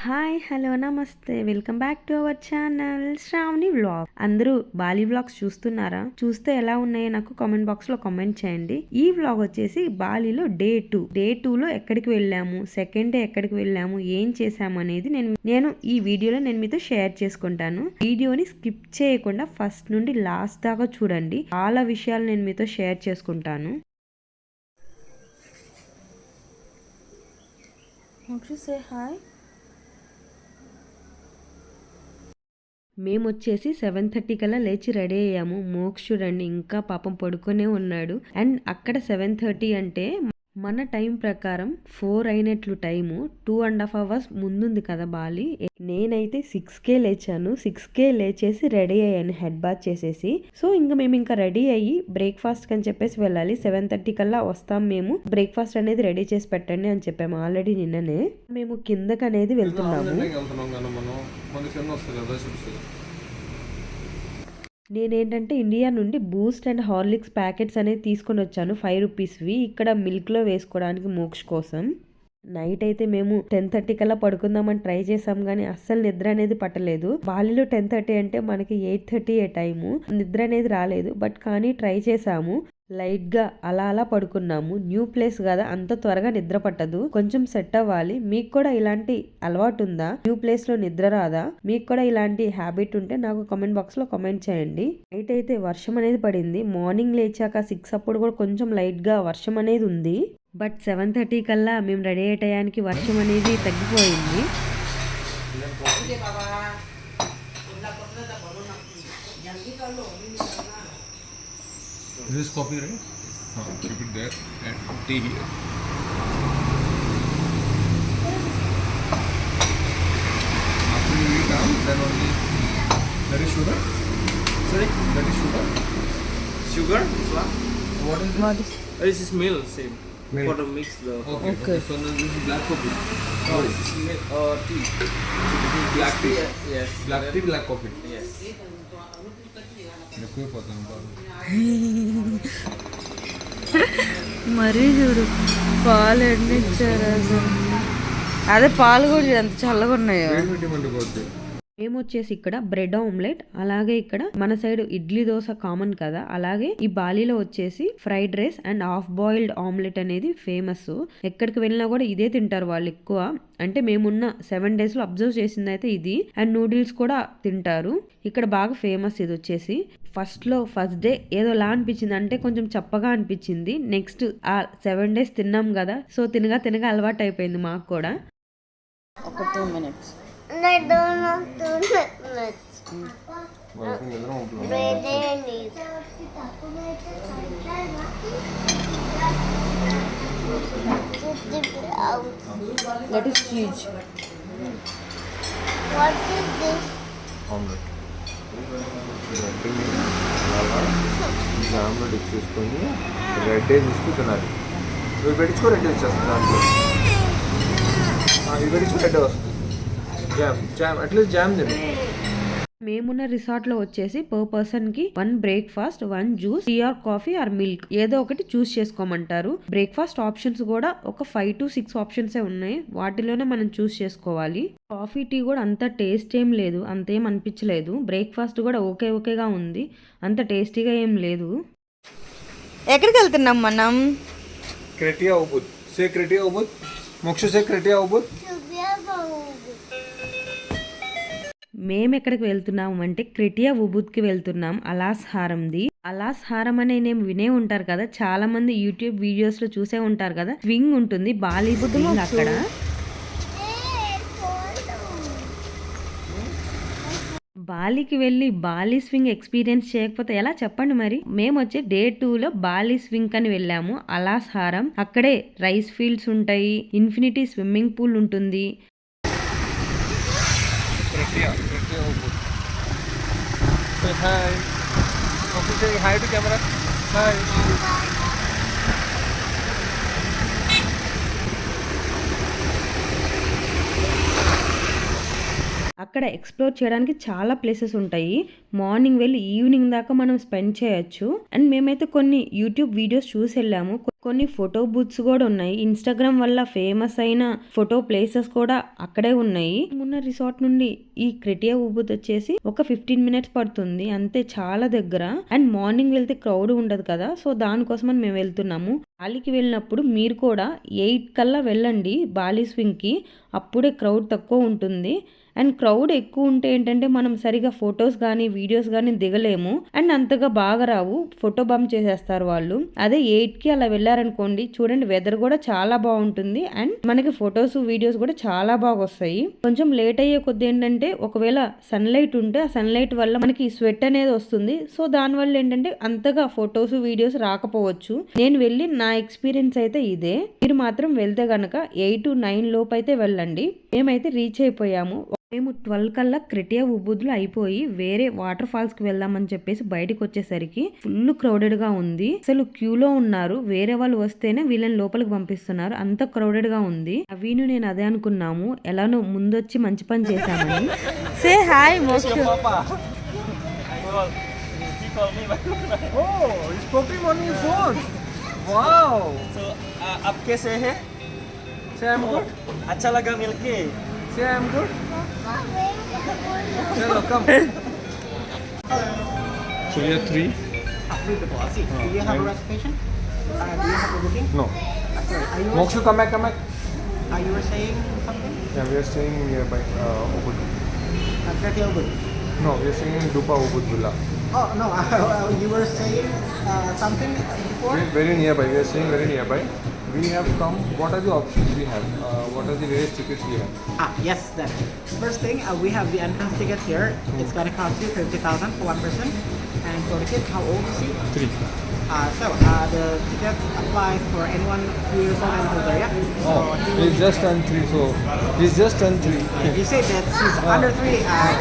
Hi hello నమస్తే welcome back to our channel Shravani vlog. అందరూ Bali vlogs చూస్తున్నారా? చూస్తే ఎలా ఉన్నాయో నాకు కామెంట్ బాక్స్ లో కామెంట్ చేయండి. ఈ వ్లాగ్ వచ్చేసి బాలిలో డే టూలో ఎక్కడికి వెళ్ళాము, సెకండ్ డే ఎక్కడికి వెళ్ళాము, ఏం చేసాము అనేది నేను ఈ వీడియోలో మీతో షేర్ చేసుకుంటాను. వీడియోని స్కిప్ చేయకుండా ఫస్ట్ నుండి లాస్ట్ దాకా చూడండి. చాలా విషయాలు నేను మీతో షేర్ చేసుకుంటాను. Say hi. మేము వచ్చేసి 7:30 కల్లా లేచి రెడీ అయ్యాము. మోక్ష చూడండి ఇంకా పాపం పడుకునే ఉన్నాడు. అండ్ అక్కడ 7:30 అంటే మన టైం ప్రకారం 4 అయినట్లు టైము. 2.5 hours ముందుంది కదా బాలి. నేనైతే 6కే లేచాను. 6కే లేచేసి రెడీ అయ్యాను హెడ్ బాత్ చేసేసి. సో మేము ఇంకా రెడీ అయ్యి బ్రేక్ఫాస్ట్ అని చెప్పేసి వెళ్ళాలి. 7:30 కల్లా వస్తాం, మేము బ్రేక్ఫాస్ట్ అనేది రెడీ చేసి పెట్టండి అని చెప్పాము ఆల్రెడీ నిన్ననే. మేము కిందకి అనేది వెళ్తున్నాము. నేనేంటంటే ఇండియా నుండి బూస్ట్ అండ్ హార్లిక్స్ ప్యాకెట్స్ అనేది తీసుకొని వచ్చాను 5 రూపీస్వి. ఇక్కడ మిల్క్లో వేసుకోవడానికి మోక్ష కోసం. నైట్ అయితే మేము 10:30 కల్లా పడుకుందామని ట్రై చేసాం కానీ అస్సలు నిద్ర అనేది పట్టలేదు. బాలిలో 10:30 అంటే మనకి 8:30 టైము. నిద్ర అనేది రాలేదు. బట్ కానీ ట్రై చేసాము. లైట్ గా అలా పడుకున్నాము. న్యూ ప్లేస్ కదా, అంత త్వరగా నిద్ర పట్టదు, కొంచెం సెట్ అవ్వాలి. మీకు కూడా ఇలాంటి అలవాటు ఉందా? న్యూ ప్లేస్ లో నిద్ర రాదా? మీకు కూడా ఇలాంటి హ్యాబిట్ ఉంటే నాకు కామెంట్ బాక్స్ లో కామెంట్ చేయండి. నైట్ అయితే వర్షం అనేది పడింది. మార్నింగ్ లేచాక 6 అప్పుడు కూడా కొంచెం లైట్ గా వర్షం అనేది ఉంది. బట్ 7:30 కల్లా మేము రెడీ అయ్యే టయానికి వర్షం అనేది తగ్గిపోయింది. This is coffee, right? Keep it there and tea here. After you eat down, then only that is sugar. Sorry? That is sugar. Sugar? This one? What is this? This is milk, same. Milk. For the mix the Okay. So then this is black coffee. Oh, this is milk tea. This is black tea. Yes. Black tea, black coffee. Yes. ఎక్కువ పోతాం బాగా. మరీ చూడు పాలు ఎన్ని ఇచ్చారు అసలు. అదే పాలు కూడా ఎంత చల్లగా ఉన్నాయో. మేము వచ్చేసి ఇక్కడ బ్రెడ్ ఆమ్లెట్, అలాగే ఇక్కడ మన సైడ్ ఇడ్లీ దోశ కామన్ కదా, అలాగే ఈ బాలీలో వచ్చేసి fried rice and half boiled omelette అనేది ఫేమస్. ఎక్కడికి వెళ్ళినా కూడా ఇదే తింటారు వాళ్ళు ఎక్కువ. అంటే మేమున్న 7 days లో అబ్జర్వ్ చేసింది అయితే ఇది. అండ్ నూడిల్స్ కూడా తింటారు ఇక్కడ, బాగా ఫేమస్ ఇది వచ్చేసి. ఫస్ట్ డే ఏదోలా అనిపించింది, అంటే కొంచెం చప్పగా అనిపించింది. నెక్స్ట్ ఆ 7 days తిన్నాం కదా, సో తినగా అలవాటు అయిపోయింది మాకు కూడా. ఒక 2 minutes. I don't know 2 minutes. Bread and meat. That is cheese. What is this? Omelette omelette ఇచ్చేసుకొని రెడ్ ఇస్తూ తినాలి. ఇవి పెట్టించుకో రెడ్ వచ్చేస్తుంది దాంట్లో. ఇవి పెట్టించుకో రెడ్ వస్తుంది. జామ్ అట్లీస్ట్ జామ్ తిను. మేమున్న రిసార్ట్ లో వచ్చేసి పర్ పర్సన్ కి 1 breakfast, 1 juice, tea or coffee or milk ఏదో ఒకటి చూస్ చేసుకోమంటారు. బ్రేక్ఫాస్ట్ ఆప్షన్స్ కూడా ఒక 5 to 6 ఆప్షన్స్ ఉన్నాయి. వాటిలోనే మనం చూస్ చేసుకోవాలి. కాఫీ టీ కూడా అంత టేస్ట్ ఏం లేదు, అంతేం అనిపించలేదు. బ్రేక్ఫాస్ట్ కూడా ఓకేగా ఉంది, అంత టేస్టీగా ఏం లేదు. ఎక్కడికి వెళ్తున్నాం మనం? Kretya Ubud. సే క్రెటియా ఉబుద్. మోక్ష సే క్రెటియా ఉబుద్. మేము ఎక్కడికి వెళ్తున్నాం అంటే క్రెటియా ఉబుద్కి వెళ్తున్నాం. అలాస్ హారంది. అలాస్ హారం అనే నేమ్ వినే ఉంటారు కదా, చాలా మంది యూట్యూబ్ వీడియోస్ లో చూసే ఉంటారు కదా. స్వింగ్ ఉంటుంది, బాలి స్వింగ్ అక్కడ. బాలికి వెళ్ళి బాలి స్వింగ్ ఎక్స్పీరియన్స్ చేయకపోతే ఎలా చెప్పండి మరి. మేము వచ్చి డే 2లో బాలి స్వింగ్ అని వెళ్ళాము. అలాస్ హారం, అక్కడే రైస్ ఫీల్డ్స్ ఉంటాయి, ఇన్ఫినిటీ స్విమ్మింగ్ పూల్ ఉంటుంది. Criteria Ubud. Say hi. Okay, say hi to camera. Hi. అక్కడ ఎక్స్ప్లోర్ చేయడానికి చాలా ప్లేసెస్ ఉంటాయి. మార్నింగ్ వెళ్ళి ఈవినింగ్ దాకా మనం స్పెండ్ చేయొచ్చు. అండ్ మేమైతే కొన్ని యూట్యూబ్ వీడియోస్ చూసి వెళ్ళాము. కొన్ని ఫోటో బూత్స్ కూడా ఉన్నాయి. ఇన్స్టాగ్రామ్ వల్ల ఫేమస్ అయిన ఫోటో ప్లేసెస్ కూడా అక్కడే ఉన్నాయి. ఉన్న రిసార్ట్ నుండి ఈ క్రెటియా ఉబుద్ వచ్చేసి ఒక 15 మినిట్స్ పడుతుంది అంతే, చాలా దగ్గర. అండ్ మార్నింగ్ వెళ్తే క్రౌడ్ ఉండదు కదా, సో దానికోసమని మేము వెళ్తున్నాము. బాలికి వెళ్ళినప్పుడు మీరు కూడా 8 కల్లా వెళ్ళండి బాలి స్వింగ్కి, అప్పుడే క్రౌడ్ తక్కువ ఉంటుంది. అండ్ క్రౌడ్ ఎక్కువ ఉంటే ఏంటంటే మనం సరిగా ఫొటోస్ కానీ వీడియోస్ కానీ దిగలేము. అండ్ అంతగా బాగా రావు, ఫోటో బంప్ చేసేస్తారు వాళ్ళు. అదే 8కి అలా వెళ్ళారనుకోండి, చూడండి వెదర్ కూడా చాలా బాగుంటుంది. అండ్ మనకి ఫొటోస్ వీడియోస్ కూడా చాలా బాగా వస్తాయి. కొంచెం లేట్ అయ్యే కొద్ది ఏంటంటే ఒకవేళ సన్లైట్ ఉంటే ఆ సన్లైట్ వల్ల మనకి స్వెట్ అనేది వస్తుంది. సో దానివల్ల ఏంటంటే అంతగా ఫొటోస్ వీడియోస్ రాకపోవచ్చు. నేను వెళ్ళి నా ఎక్స్పీరియన్స్ అయితే ఇదే. మీరు మాత్రం వెళ్తే గనక 8 to 9 లోపు అయితే వెళ్ళండి. మేమైతే రీచ్ అయిపోయాము. మేము 12 కల్లా క్రెటియా ఉబుద్లో అయిపోయి వేరే వాటర్ ఫాల్స్ కి వెళ్దామని చెప్పేసి బయటకు వచ్చేసరికి ఫుల్ క్రౌడెడ్ గా ఉంది. అసలు క్యూలో ఉన్నారు, వేరే వాళ్ళు వస్తేనే వీళ్ళని లోపలికి పంపిస్తున్నారు, అంత క్రౌడెడ్ గా ఉంది. అవిను నేను అదే అనుకున్నాము, ఎలానో ముందొచ్చి మంచి పని చేశామని. Say hi, Mokshu. He called me. Oh, he's poking on your phone. Wow. So, आप कैसे हैं? Say I'm good. अच्छा लगा मिलके. Say I'm good. चलो come. So we are 3. Do you have a reservation? Do you have a booking? No. Sorry, Mokshu, come back, come back. you were saying something? Yeah, we are staying nearby Ubud. Kretya Ubud. No, we are staying in Dupa Ubud Villa. Oh no, you were saying something before. We're very nearby. We are staying very nearby. We have come. What are the options we have? What are the various tickets we have? Yes, that. First thing, we have the entrance ticket here. It's gonna cost you 50,000 for one person. And for the kid, how old is he? 3. The tickets applies for anyone 2 years old and older, yeah? So He's just turned 3, so he's just turned 3. if you say that he's under 3,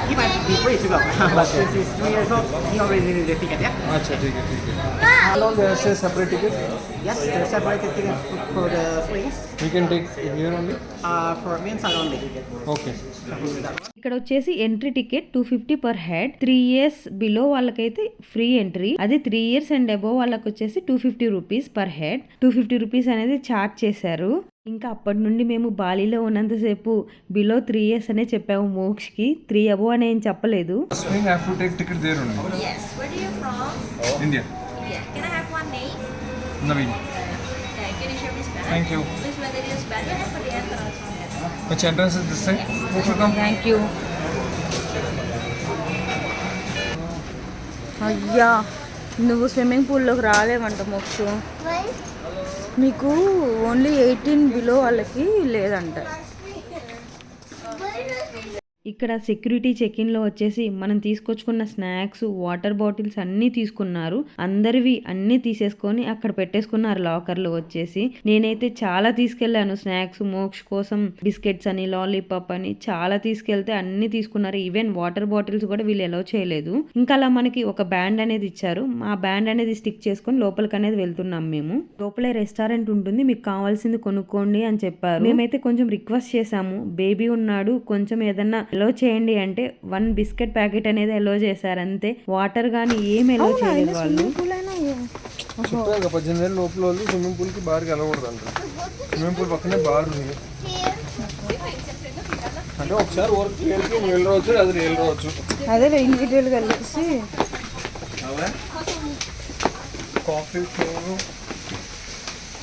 he might be free to go. But since he's 3 years old, he already needed the ticket, yeah? Acha, ठीक है. How long there is a separate ticket? Yes, there's separated ticket for the swings. We can take here only. For me inside only. Okay. ఇక్కడ వచ్చేసి entry ticket 250 per head. 3 years below వాళ్ళకైతే free entry. అది 3 years and above వాళ్ళకి వచ్చేసి 250 rupees per head. 250 rupees అనేది charge చేశారు. ఇంకా అప్పటి నుండి మేము బాలీలో ఉన్నంతసేపు బిలో 3 years అనే చెప్పాము మోక్షకి, 3 above అని ఏం చెప్పలేదు. Swing, I have to take ticket there only. Yes. Where are you from? India. India. Can I have one name? Naveen. Okay. Can you show me Spanish? Thank you. Please whether it is better for the entrance on this. Which entrance is this side? Mokshu, come. Thank you. అయ్యా, నువ్వు swimming పూల్లోకి రాలేవంట Mokshu. Why? మీకు only 18 below వాళ్ళకి లేదంట. ఇక్కడ security check in లో వచ్చేసి మనం తీసుకొచ్చుకున్న snacks, water bottles అన్నీ తీసుకున్నారు. అందరివి అన్నీ తీసేసుకొని అక్కడ పెట్టేసుకున్నారు లాకర్ లో వచ్చేసి. నేనైతే చాలా తీసుకెళ్లాను స్నాక్స్, మోక్ష కోసం బిస్కెట్స్ అని, లాలీపాప్ అని చాలా తీసుకెళ్తే అన్ని తీసుకున్నారు. ఈవెన్ వాటర్ బాటిల్స్ కూడా వీళ్ళు ఎలో చేయలేదు. ఇంకా అలా మనకి ఒక బ్యాండ్ అనేది ఇచ్చారు. ఆ బ్యాండ్ అనేది స్టిక్ చేసుకొని లోపలికి అనేది వెళ్తున్నాం మేము. లోపలే రెస్టారెంట్ ఉంటుంది, మీకు కావాల్సింది కొనుక్కోండి అని చెప్పారు. మేమైతే కొంచెం రిక్వెస్ట్ చేసాము, బేబీ ఉన్నాడు కొంచెం ఏదన్నా ఎలో చేయండి అంటే 1 బిస్కెట్ ప్యాకెట్ అనేది ఎలో చేశారు అంతే. వాటర్ గానీ ఏం ఎలో చేయలేదు వాళ్ళు. చెప్పాను 18 ఏళ్ళ లోపల వాళ్ళు స్విమ్మింగ్ పూల్ కి బార్కి వెళ్ళకూడదు అంట. స్విమ్మింగ్ పూల్ పక్కనే బార్ ఉంది. అంటే ఒకసారి వర్క్ వెళ్ళి వెళ్ళవచ్చు, అది వెళ్ళవచ్చు. అదే ఇండివిజువల్గా వెళ్ళేసి కాఫీ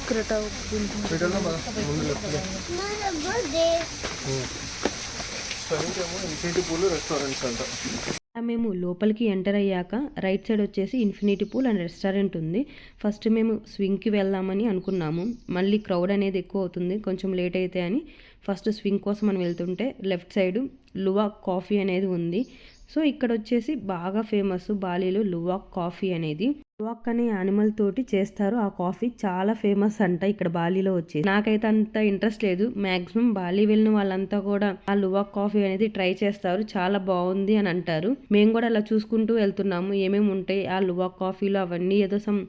క్రెటా ముందు లెఫ్ట్ ఇన్ఫినిటీ పూల్ రెస్టారెంట్స్ అంట. మేము లోపలికి ఎంటర్ అయ్యాక రైట్ సైడ్ వచ్చేసి ఇన్ఫినిటీ పూల్ అండ్ రెస్టారెంట్ ఉంది. ఫస్ట్ మేము స్వింగ్కి వెళ్దామని అనుకున్నాము, మళ్ళీ క్రౌడ్ అనేది ఎక్కువ అవుతుంది కొంచెం లేట్ అయితే అని ఫస్ట్ స్వింగ్ కోసం మనం వెళ్తుంటే లెఫ్ట్ సైడ్ లువాక్ కాఫీ అనేది ఉంది. సో ఇక్కడ వచ్చేసి బాగా ఫేమస్ బాలీలో లువాక్ కాఫీ అనేది. లువాక్ అనే యానిమల్ తోటి చేస్తారు ఆ కాఫీ, చాలా ఫేమస్ అంట ఇక్కడ బాలీలో వచ్చేసి. నాకైతే అంత ఇంట్రెస్ట్ లేదు, మాక్సిమం బాలీ వెళ్ళిన వాళ్ళంతా కూడా ఆ లువాక్ కాఫీ అనేది ట్రై చేస్తారు, చాలా బాగుంది అని అంటారు. మేము కూడా అలా చూసుకుంటూ వెళ్తున్నాము ఏమేమి ఉంటాయి ఆ లువాక్ కాఫీలో. అవన్నీ ఏదో సమ్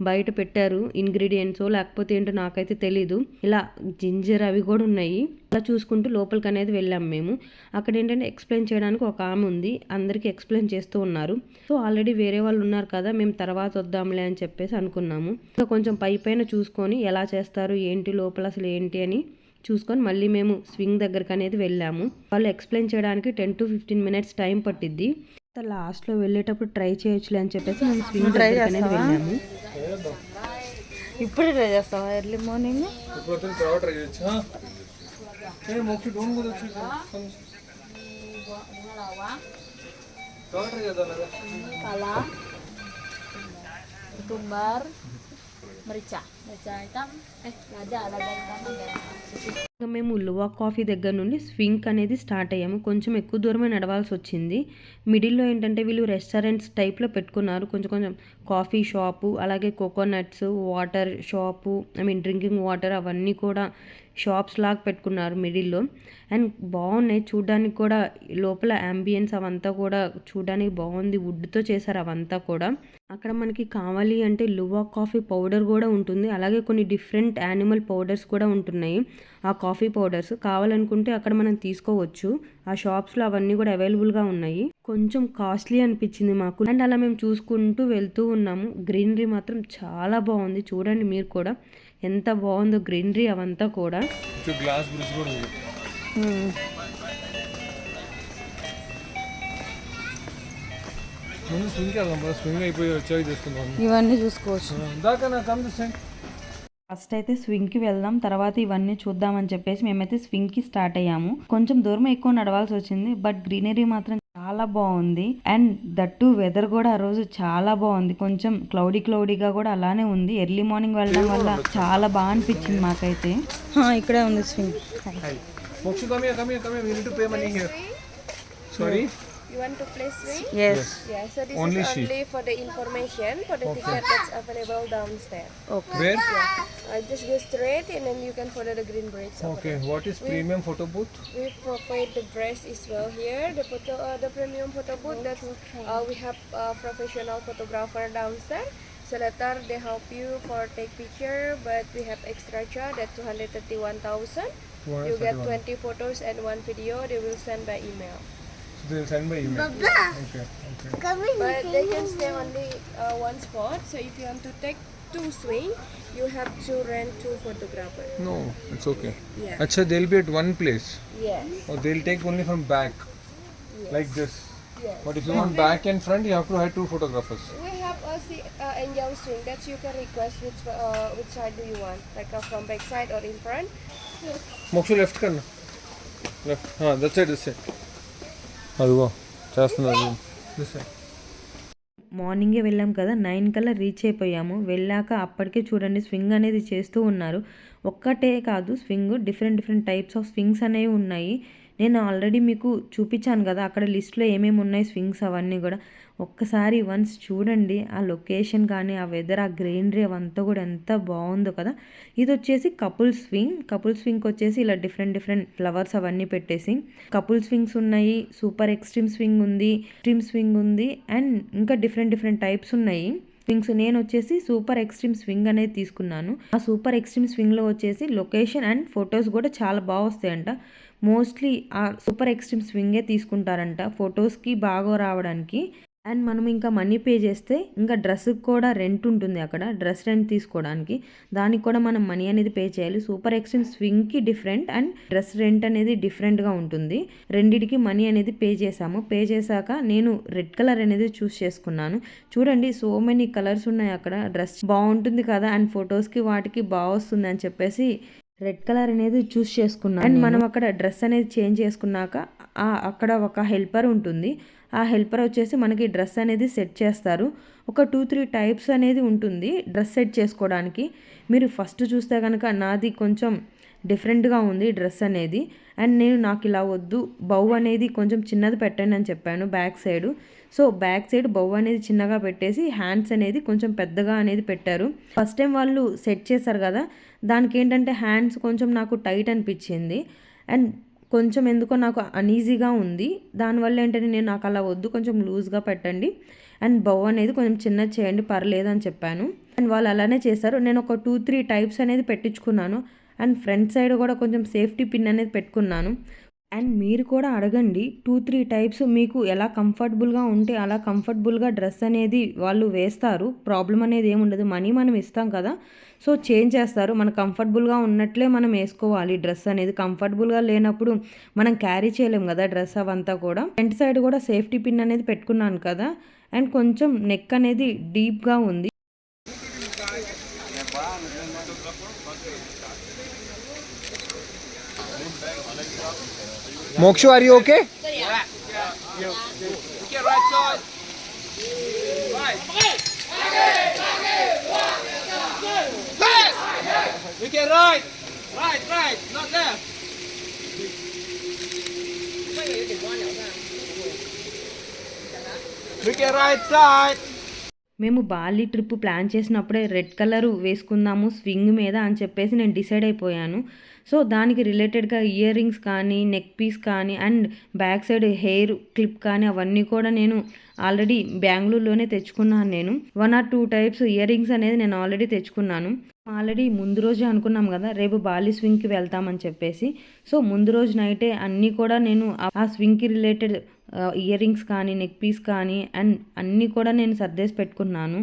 బయట పెట్టారు ఇంగ్రీడియంట్స్, లేకపోతే ఏంటో నాకైతే తెలీదు. ఇలా జింజర్ అవి కూడా ఉన్నాయి. అలా చూసుకుంటూ లోపలికి అనేది వెళ్ళాము మేము. అక్కడ ఏంటంటే ఎక్స్ప్లెయిన్ చేయడానికి ఒక ఆమె ఉంది, అందరికీ ఎక్స్ప్లెయిన్ చేస్తూ ఉన్నారు. సో ఆల్రెడీ వేరే వాళ్ళు ఉన్నారు కదా, మేము తర్వాత వద్దాంలే అని చెప్పేసి అనుకున్నాము. ఇంకా కొంచెం పైన చూసుకొని ఎలా చేస్తారు ఏంటి లోపల అసలు ఏంటి అని చూసుకొని మళ్ళీ మేము స్వింగ్ దగ్గరికి అనేది వెళ్ళాము. వాళ్ళు ఎక్స్ప్లెయిన్ చేయడానికి 10 to 15 minutes టైం పట్టిద్ది. లాస్ట్లో వెళ్ళేటప్పుడు ట్రై చేయొచ్చులే అని చెప్పేసి మేము స్వింగ్ దగ్గరికి అనేది వెళ్ళాము. ఇప్పుడే ట్రై చేస్తావా ఎర్లీ మార్నింగ్? ఇప్పుడు తర్వాత ట్రై చేయొచ్చు. Mokshi don't go that try చేద్దాం. Pala, ketumbar, merica hitam, lada hitam ada. ఇంకా మేము లువా కాఫీ దగ్గర నుండి స్వింగ్ అనేది స్టార్ట్ అయ్యాము. కొంచెం ఎక్కువ దూరమే నడవాల్సి వచ్చింది. మిడిల్లో ఏంటంటే వీళ్ళు రెస్టారెంట్స్ టైప్లో పెట్టుకున్నారు. కొంచెం కాఫీ షాపు, అలాగే coconuts, water shop, drinking water అవన్నీ కూడా షాప్స్ లాగా పెట్టుకున్నారు మిడిల్లో. అండ్ బాగున్నాయి చూడడానికి కూడా, లోపల అంబియన్స్ అవంతా కూడా చూడడానికి బాగుంది. వుడ్తో చేశారు అవంతా కూడా. అక్కడ మనకి కావాలి అంటే లువా కాఫీ పౌడర్ కూడా ఉంటుంది, అలాగే కొన్ని డిఫరెంట్ యానిమల్ పౌడర్స్ కూడా ఉంటున్నాయి. ఆ కాఫీ పౌడర్స్ కావాలనుకుంటే అక్కడ మనం తీసుకోవచ్చు. ఆ షాప్స్లో అవన్నీ కూడా అవైలబుల్గా ఉన్నాయి. కొంచెం కాస్ట్లీ అనిపించింది మాకు. అండ్ అలా మేము చూసుకుంటూ వెళ్తూ ఉన్నాము. గ్రీనరీ మాత్రం చాలా బాగుంది, చూడండి మీరు కూడా ఎంత బాగుందో గ్రీనరీ అవంతా కూడా. గ్లాస్ బ్రిడ్జ్ కూడా ఉంది. ముందు స్వింగ్కి వెళ్దాం, స్వింగ్ అయిపోయి వచ్చాక చేసుకుందాం. ఇవన్నీ చూసుకోవచ్చు. దాకా నాకు కనిపిస్తాయి. ఫస్ట్ అయితే స్వింగ్కి వెళ్దాం, తర్వాత ఇవన్నీ చూద్దామని చెప్పేసి మేమైతే స్వింగ్కి స్టార్ట్ అయ్యాము. కొంచెం దూరం ఎక్కువ నడవాల్సి వచ్చింది, బట్ గ్రీనరీ మాత్రం చాలా బాగుంది. అండ్ దట్టు వెదర్ కూడా ఆ రోజు చాలా బాగుంది. కొంచెం క్లౌడీగా కూడా అలానే ఉంది. ఎర్లీ మార్నింగ్ వెళ్ళడం వల్ల చాలా బాగా అనిపించింది మాకైతే. ఇక్కడే ఉంది swing. Mokshu, come here. We need to pay money here. Sorry? You want to play swing? Yes. Yeah, so this Only is she. only for the information, for the ticket that's available downstairs. Okay. Where? Just go straight and then you can follow the green bridge. Okay. What is premium photo booth? We provide the dress as well here. The premium photo booth, that's we have a professional photographer downstairs. So later they help you for take picture, but we have extra charge at 231,000. You get 20 photos and 1 video. They will send by email. So they'll send by email. Baba, Okay. come in. But they can stay only one spot. So if you want to take 2 swing, you have to rent 2 photographers. No, it's okay. Yeah. Acha, they'll be at one place. Yes. Or they'll take only from back. Like this. Yes. But if you want back and front, you have to hire 2 photographers. We have a angel swing that you can request which side do you want, like from back side or in front. Mokshu, left karna. Left. That side, this side. అదిగో చేస్తున్నారు. This side. మార్నింగే వెళ్ళాం కదా, 9 కల్లా reach అయిపోయాము. వెళ్ళాక అప్పటికే చూడండి స్వింగ్ అనేది చేస్తూ ఉన్నారు. ఒక్కటే కాదు swing, different types of swings అనేవి ఉన్నాయి. నేను ఆల్రెడీ మీకు చూపించాను కదా అక్కడ లిస్ట్లో ఏమేమి ఉన్నాయి స్వింగ్స్ అవన్నీ కూడా. ఒక్కసారి వన్స్ చూడండి ఆ లొకేషన్ కానీ, ఆ వెదర్, ఆ గ్రీనరీ అవంతా కూడా ఎంత బాగుందో కదా. ఇది వచ్చేసి కపుల్ స్వింగ్ వచ్చేసి ఇలా డిఫరెంట్ ఫ్లవర్స్ అవన్నీ పెట్టేసి కపుల్ స్వింగ్స్ ఉన్నాయి. సూపర్ ఎక్స్ట్రీమ్ స్వింగ్ ఉంది అండ్ ఇంకా డిఫరెంట్ టైప్స్ ఉన్నాయి స్వింగ్స్. నేను వచ్చేసి సూపర్ ఎక్స్ట్రీమ్ స్వింగ్ అనేది తీసుకున్నాను. ఆ సూపర్ ఎక్స్ట్రీమ్ స్వింగ్లో వచ్చేసి లొకేషన్ అండ్ ఫొటోస్ కూడా చాలా బాగా వస్తాయంట. మోస్ట్లీ ఆ సూపర్ ఎక్స్ట్రీమ్ స్వింగే తీసుకుంటారంట ఫొటోస్కి బాగా రావడానికి. అండ్ మనం ఇంకా మనీ పే చేస్తే ఇంకా డ్రెస్కి కూడా రెంట్ ఉంటుంది అక్కడ, డ్రెస్ రెంట్ తీసుకోవడానికి. దానికి కూడా మనం మనీ అనేది పే చేయాలి. సూపర్ ఎక్స్ట్రీమ్ స్వింగ్కి డిఫరెంట్ అండ్ డ్రెస్ రెంట్ అనేది డిఫరెంట్గా ఉంటుంది. రెండిటికి మనీ అనేది పే చేసాము. పే చేశాక నేను రెడ్ కలర్ అనేది చూస్ చేసుకున్నాను. చూడండి సో మెనీ కలర్స్ ఉన్నాయి అక్కడ. డ్రెస్ బాగుంటుంది కదా అండ్ ఫొటోస్కి వాటికి బాగా వస్తుంది అని చెప్పేసి రెడ్ కలర్ అనేది చూస్ చేసుకున్నాను. అండ్ మనం అక్కడ డ్రెస్ అనేది చేంజ్ చేసుకున్నాక అక్కడ ఒక హెల్పర్ ఉంటుంది. ఆ హెల్పర్ వచ్చేసి మనకి డ్రెస్ అనేది సెట్ చేస్తారు. ఒక 2-3 టైప్స్ అనేది ఉంటుంది డ్రెస్ సెట్ చేసుకోవడానికి. మీరు ఫస్ట్ చూస్తే కనుక నాది కొంచెం డిఫరెంట్గా ఉంది డ్రెస్ అనేది. అండ్ నాకు ఇలా వద్దు, బౌ అనేది కొంచెం చిన్నది పెట్టండి అని చెప్పాను back side. So back side bow అనేది చిన్నగా పెట్టేసి హ్యాండ్స్ అనేది కొంచెం పెద్దగా అనేది పెట్టారు. ఫస్ట్ టైం వాళ్ళు సెట్ చేశారు కదా, దానికి ఏంటంటే హ్యాండ్స్ కొంచెం నాకు టైట్ అనిపించింది అండ్ కొంచెం ఎందుకో నాకు అనీజీగా ఉంది. దానివల్ల ఏంటంటే నాకు అలా వద్దు, కొంచెం లూజ్గా పెట్టండి అండ్ బౌ అనేది కొంచెం చిన్నది చేయండి పర్లేదు అని చెప్పాను. అండ్ వాళ్ళు అలానే చేశారు. నేను ఒక 2-3 టైప్స్ అనేది పెట్టించుకున్నాను. అండ్ ఫ్రంట్ సైడ్ కూడా కొంచెం సేఫ్టీ పిన్ అనేది పెట్టుకున్నాను. అండ్ మీరు కూడా అడగండి, 2-3 టైప్స్ మీకు ఎలా కంఫర్టబుల్గా ఉంటే అలా కంఫర్టబుల్గా డ్రెస్ అనేది వాళ్ళు వేస్తారు. ప్రాబ్లం అనేది ఏముండదు. మనీ మనం ఇస్తాం కదా, సో చేంజ్ చేస్తారు. మన కంఫర్టబుల్గా ఉన్నట్లే మనం వేసుకోవాలి. డ్రెస్ అనేది కంఫర్టబుల్గా లేనప్పుడు మనం క్యారీ చేయలేం కదా డ్రెస్ అవంతా కూడా. ఫ్రంట్ సైడ్ కూడా సేఫ్టీ పిన్ అనేది పెట్టుకున్నాను కదా, అండ్ కొంచెం నెక్ అనేది డీప్గా ఉంది. Mokshu, are you okay? మేము బాలి ట్రిప్ ప్లాన్ చేసినప్పుడే రెడ్ కలర్ వేసుకుందాము స్వింగ్ మీద అని చెప్పేసి నేను డిసైడ్ అయిపోయాను. సో దానికి రిలేటెడ్గా ఇయర్ రింగ్స్ కానీ, నెక్ పీస్ కానీ, and back side hair clip కానీ అవన్నీ కూడా నేను ఆల్రెడీ బెంగళూరులోనే తెచ్చుకున్నాను. నేను 1 or 2 టైప్స్ ఇయర్ రింగ్స్ అనేది నేను ఆల్రెడీ తెచ్చుకున్నాను. ఆల్రెడీ ముందు రోజే అనుకున్నాం కదా రేపు బాలి స్వింగ్కి వెళ్తామని చెప్పేసి. సో ముందు రోజు నైటే అన్నీ కూడా నేను ఆ స్వింగ్కి రిలేటెడ్ ఇయర్ రింగ్స్ కానీ, నెక్ పీస్ కానీ, అండ్ అన్నీ కూడా నేను సర్దేసి పెట్టుకున్నాను.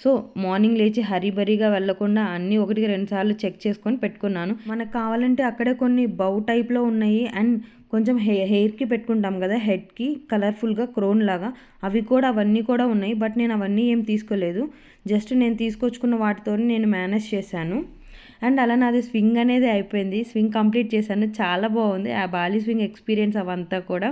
సో మార్నింగ్ లేచి హరీబరీగా వెళ్లకుండా అన్నీ 1-2 సార్లు చెక్ చేసుకొని పెట్టుకున్నాను. మనకు కావాలంటే అక్కడే కొన్ని బౌ టైప్లో ఉన్నాయి, అండ్ కొంచెం హెయిర్కి పెట్టుకుంటాం కదా హెడ్కి కలర్ఫుల్గా క్రోన్ లాగా, అవి కూడా అవన్నీ కూడా ఉన్నాయి. బట్ నేను అవన్నీ ఏం తీసుకోలేదు. జస్ట్ నేను తీసుకొచ్చుకున్న వాటితో నేను మేనేజ్ చేశాను. అండ్ అలా నాది స్వింగ్ అనేది అయిపోయింది. స్వింగ్ కంప్లీట్ చేశాను. చాలా బాగుంది ఆ బాలి స్వింగ్ ఎక్స్పీరియన్స్ అవంతా కూడా.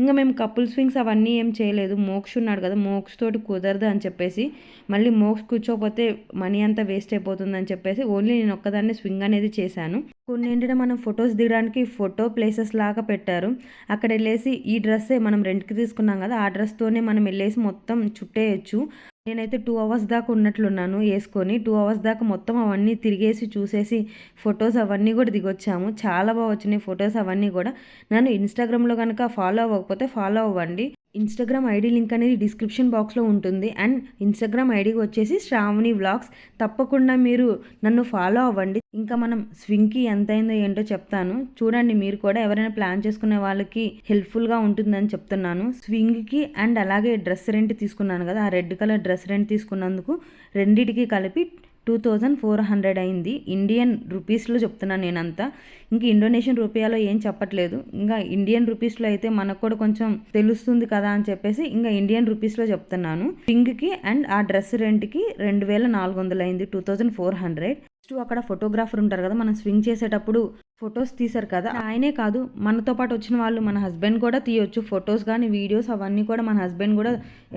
ఇంకా మేము కపుల్ స్వింగ్స్ అవన్నీ ఏం చేయలేదు. మోక్ష ఉన్నాడు కదా, మోక్ష తోటి కుదరదు అని చెప్పేసి, మళ్ళీ మోక్ష కూర్చోపోతే మనీ అంతా వేస్ట్ అయిపోతుంది అని చెప్పేసి ఓన్లీ నేను ఒక్కదాన్ని స్వింగ్ అనేది చేశాను. కొన్ని ఏంటంటే మనం ఫొటోస్ దిగడానికి ఫోటో ప్లేసెస్ లాగా పెట్టారు. అక్కడ వెళ్ళేసి ఈ డ్రెస్సే మనం రెంట్కి తీసుకున్నాం కదా, ఆ డ్రెస్తోనే మనం వెళ్ళేసి మొత్తం చుట్టేయచ్చు. నేనైతే 2 hours దాకా ఉన్నట్లున్నాను వేసుకొని. 2 hours దాకా మొత్తం అవన్నీ తిరిగేసి చూసేసి ఫొటోస్ అవన్నీ కూడా దిగొచ్చాము. చాలా బాగా వచ్చినాయి ఫొటోస్ అవన్నీ కూడా. నన్ను ఇన్స్టాగ్రామ్లో కనుక ఫాలో అవ్వకపోతే ఫాలో అవ్వండి. ఇన్స్టాగ్రామ్ ఐడి లింక్ అనేది డిస్క్రిప్షన్ బాక్స్లో ఉంటుంది. అండ్ ఇన్స్టాగ్రామ్ ఐడికి వచ్చేసి శ్రావణి వ్లాగ్స్. తప్పకుండా మీరు నన్ను ఫాలో అవ్వండి. ఇంకా మనం స్వింగ్కి ఎంత అయిందో ఏంటో చెప్తాను చూడండి. మీరు కూడా ఎవరైనా ప్లాన్ చేసుకునే వాళ్ళకి హెల్ప్ఫుల్గా ఉంటుందని చెప్తున్నాను. స్వింగ్కి అండ్ అలాగే డ్రెస్ రెంట్ తీసుకున్నాను కదా, ఆ రెడ్ కలర్ డ్రెస్ రెంట్ తీసుకున్నందుకు రెండిటికి కలిపి 2400 అయింది. ఇండియన్ రూపీస్లో చెప్తున్నాను నేనంతా. ఇంక ఇండోనేషియన్ రూపాయలో ఏం చెప్పట్లేదు. ఇంకా ఇండియన్ రూపీస్లో అయితే మనకు కూడా కొంచెం తెలుస్తుంది కదా అని చెప్పేసి ఇంకా ఇండియన్ రూపీస్లో చెప్తున్నాను. స్వింగ్కి అండ్ ఆ డ్రెస్ రెంట్కి 2400 అయింది. 2400. నెక్స్ట్ అక్కడ ఫోటోగ్రాఫర్ ఉంటారు కదా, మనం స్వింగ్ చేసేటప్పుడు ఫొటోస్ తీశారు కదా, ఆయనే కాదు మనతో పాటు వచ్చిన వాళ్ళు మన హస్బెండ్ కూడా తీయొచ్చు. ఫొటోస్ కానీ వీడియోస్ అవన్నీ కూడా మన హస్బెండ్ కూడా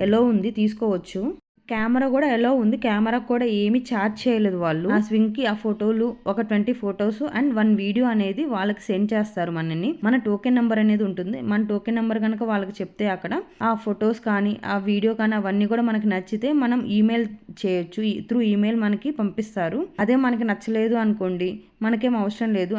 ఎలో ఉంది, తీసుకోవచ్చు. కెమెరా కూడా ఎలా ఉంది. కెమెరా కూడా ఏమీ ఛార్జ్ చేయలేదు వాళ్ళు. ఆ స్వింగ్కి ఆ ఫోటోలు ఒక 20 ఫొటోస్ అండ్ 1 వీడియో అనేది వాళ్ళకి సెండ్ చేస్తారు. మన టోకెన్ నెంబర్ అనేది ఉంటుంది. మన టోకెన్ నెంబర్ కనుక వాళ్ళకి చెప్తే అక్కడ ఆ ఫొటోస్ కానీ ఆ వీడియో కానీ అవన్నీ కూడా మనకి నచ్చితే మనం ఈమెయిల్ చేయొచ్చు. త్రూ ఈమెయిల్ మనకి పంపిస్తారు. అదే మనకి నచ్చలేదు అనుకోండి, మనకేం అవసరం లేదు,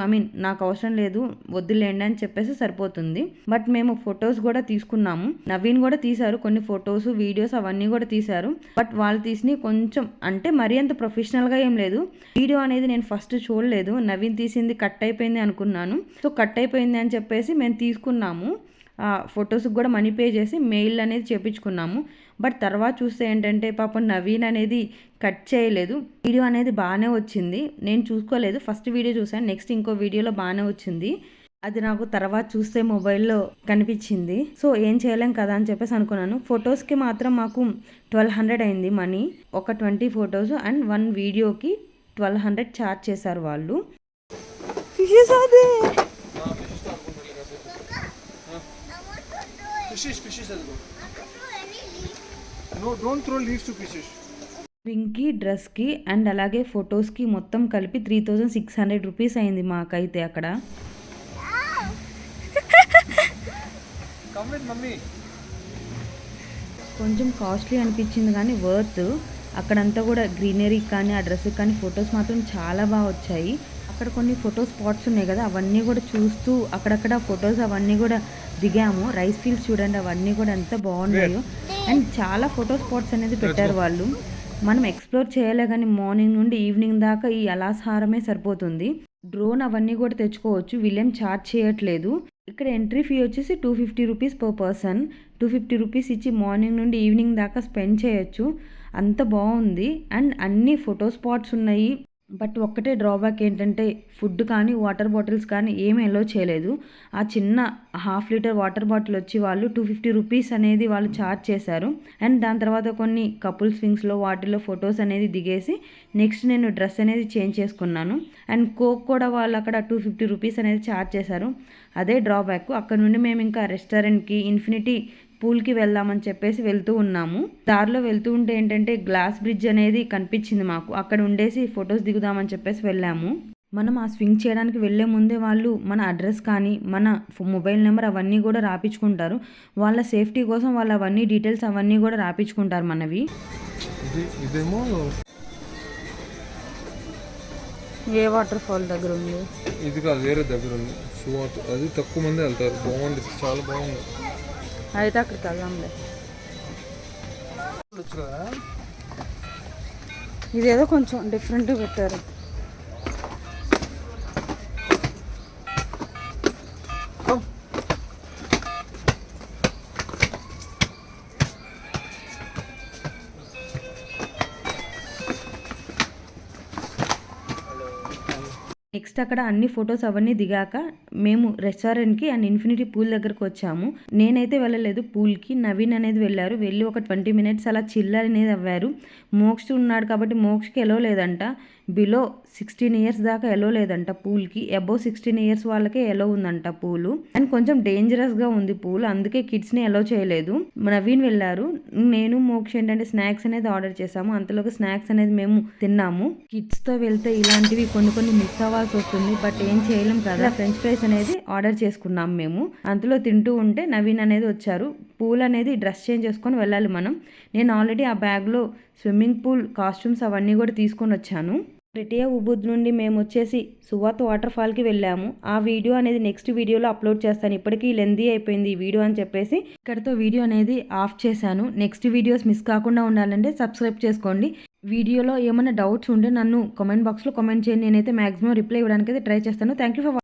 నాకు అవసరం లేదు వద్దులేండి అని చెప్పేసి సరిపోతుంది. బట్ మేము ఫొటోస్ కూడా తీసుకున్నాము. నవీన్ కూడా తీశారు కొన్ని ఫొటోస్ వీడియోస్ అవన్నీ కూడా తీశారు. బట్ వాళ్ళు తీసినవి కొంచెం అంటే మరీ అంత ప్రొఫెషనల్గా ఏం లేదు. వీడియో అనేది నేను ఫస్ట్ చూడలేదు, నవీన్ తీసింది కట్ అయిపోయింది అనుకున్నాను. సో కట్ అయిపోయింది అని చెప్పేసి మేము తీసుకున్నాము. ఫొటోస్కి కూడా మనీ పే చేసి మెయిల్ అనేది చేపించుకున్నాము. బట్ తర్వాత చూస్తే ఏంటంటే పాపం నవీన్ అనేది కట్ చేయలేదు. వీడియో అనేది బాగానే వచ్చింది. నేను చూసుకోలేదు, ఫస్ట్ వీడియో చూసాను, నెక్స్ట్ ఇంకో వీడియోలో బాగానే వచ్చింది. అది నాకు తర్వాత చూస్తే మొబైల్లో కనిపించింది. సో ఏం చేయలేం కదా అని చెప్పేసి అనుకున్నాను. ఫొటోస్కి మాత్రం మాకు 1200 అయింది మనీ. ఒక 20 ఫొటోస్ అండ్ 1 వీడియోకి 1200 ఛార్జ్ చేశారు వాళ్ళు. స్వింగ్కి డ్రెస్కి అండ్ అలాగే ఫొటోస్కి మొత్తం కలిపి 3600 రూపీస్ అయింది మాకైతే అక్కడ. కొంచెం కాస్ట్లీ అనిపించింది కానీ వర్త్. అక్కడంతా కూడా గ్రీనరీ కానీ ఆ డ్రెస్కి కానీ ఫొటోస్ మాత్రం చాలా బాగా వచ్చాయి. అక్కడ కొన్ని ఫోటో స్పాట్స్ ఉన్నాయి కదా, అవన్నీ కూడా చూస్తూ అక్కడక్కడ ఫొటోస్ అవన్నీ కూడా దిగాము. రైస్ ఫీల్డ్స్ చూడండి అవన్నీ కూడా ఎంత బాగున్నాయో. అండ్ చాలా ఫోటో స్పాట్స్ అనేది పెట్టారు వాళ్ళు. మనం ఎక్స్ప్లోర్ చేయలే కానీ మార్నింగ్ నుండి ఈవినింగ్ దాకా ఈ అలాసహారమే సరిపోతుంది. డ్రోన్ అవన్నీ కూడా తెచ్చుకోవచ్చు, వీళ్ళేం ఛార్జ్ చేయట్లేదు. ఇక్కడ ఎంట్రీ ఫీ వచ్చేసి 250 రూపీస్ పర్ పర్సన్. 250 రూపీస్ ఇచ్చి మార్నింగ్ నుండి ఈవినింగ్ దాకా స్పెండ్ చేయొచ్చు. అంత బాగుంది. అండ్ అన్ని ఫోటో స్పాట్స్ ఉన్నాయి. బట్ ఒక్కటే డ్రాబ్యాక్ ఏంటంటే ఫుడ్ కానీ వాటర్ బాటిల్స్ కానీ ఏమీ అలో చేయలేదు. ఆ చిన్న 1/2 లీటర్ వాటర్ బాటిల్ వచ్చి వాళ్ళు 250 రూపీస్ అనేది వాళ్ళు ఛార్జ్ చేశారు. అండ్ దాని తర్వాత కొన్ని కపుల్ స్వింగ్స్లో వాటిలో ఫొటోస్ అనేది దిగేసి నెక్స్ట్ నేను డ్రెస్ అనేది చేంజ్ చేసుకున్నాను. అండ్ కోక్ కూడా వాళ్ళు అక్కడ 250 రూపీస్ అనేది ఛార్జ్ చేశారు. అదే డ్రాబ్యాక్. అక్కడ నుండి మేము ఇంకా రెస్టారెంట్కి ఇన్ఫినిటీ పూల్కి వెళ్దామని చెప్పేసి వెళ్తూ ఉన్నాము. దారిలో వెళ్తూ ఉంటే ఏంటంటే గ్లాస్ బ్రిడ్జ్ అనేది కనిపించింది మాకు. అక్కడ ఉండేసి ఫొటోస్ దిగుదామని చెప్పేసి వెళ్ళాము. మనం ఆ స్వింగ్ చేయడానికి వెళ్ళే ముందే వాళ్ళు మన అడ్రస్ కానీ మన మొబైల్ నెంబర్ అవన్నీ కూడా రాపించుకుంటారు. వాళ్ళ సేఫ్టీ కోసం వాళ్ళు అవన్నీ డీటెయిల్స్ అవన్నీ కూడా రాపించుకుంటారు మనవి. ఇదేమో ఏ వాటర్ ఫాల్ దగ్గర ఉంది? ఇది కాదు, వేరే దగ్గర ఉంది. అది తక్కువ మంది వెళ్తారు. బాగుంది, చాలా బాగుంది. అయితే అక్కడికి వెళ్దాంలే. ఇదేదో కొంచెం డిఫరెంట్గా పెట్టారు. నెక్స్ట్ అక్కడ అన్ని ఫొటోస్ అవన్నీ దిగాక మేము రెస్టారెంట్కి అండ్ ఇన్ఫినిటీ పూల్ దగ్గరకు వచ్చాము. నేనైతే వెళ్ళలేదు పూల్కి, నవీన్ అనేది వెళ్ళారు. వెళ్ళి ఒక 20 మినిట్స్ అలా చిల్ అనేది అవ్వారు. మోక్ష ఉన్నాడు కాబట్టి మోక్షకి ఎలో లేదంట. బిలో 16 ఇయర్స్ దాకా ఎలో లేదంట పూల్కి. అబోవ్ 16 ఇయర్స్ వాళ్ళకే ఎలో ఉందంట పూలు. అండ్ కొంచెం డేంజరస్గా ఉంది పూల్, అందుకే కిడ్స్ని ఎలో చేయలేదు. నవీన్ వెళ్ళారు. నేను మోక్ష ఏంటంటే స్నాక్స్ అనేది ఆర్డర్ చేసాము. అంతలోకి స్నాక్స్ అనేది మేము తిన్నాము. కిడ్స్తో వెళ్తే ఇలాంటివి కొన్ని మిస్ అవ్వాల్సి వస్తుంది. బట్ ఏం చేయలేం కదా. ఫ్రెంచ్ ఫ్రైస్ అనేది ఆర్డర్ చేసుకున్నాం మేము. అంతలో తింటూ ఉంటే నవీన్ అనేది వచ్చారు. పూల్ అనేది డ్రెస్ చేంజ్ చేసుకొని వెళ్ళాలి మనం. నేను ఆల్రెడీ ఆ బ్యాగ్లో స్విమ్మింగ్ పూల్ కాస్ట్యూమ్స్ అవన్నీ కూడా తీసుకొని వచ్చాను. ప్రిటియా ఉబుద్ నుండి మేము వచ్చేసి సువాత్ వాటర్ ఫాల్కి వెళ్ళాము. ఆ వీడియో అనేది నెక్స్ట్ వీడియోలో అప్లోడ్ చేస్తాను. ఇప్పటికీ లెందీ అయిపోయింది ఈ వీడియో అని చెప్పేసి ఇక్కడితో వీడియో అనేది ఆఫ్ చేశాను. నెక్స్ట్ వీడియోస్ మిస్ కాకుండా ఉండాలంటే సబ్స్క్రైబ్ చేసుకోండి. వీడియోలో ఏమైనా డౌట్స్ ఉంటే నన్ను కామెంట్ బాక్స్లో కామెంట్ చేయండి. నేనైతే మ్యాక్సిమం రిప్లై ఇవ్వడానికి అయితే ట్రై చేస్తాను. Thank you for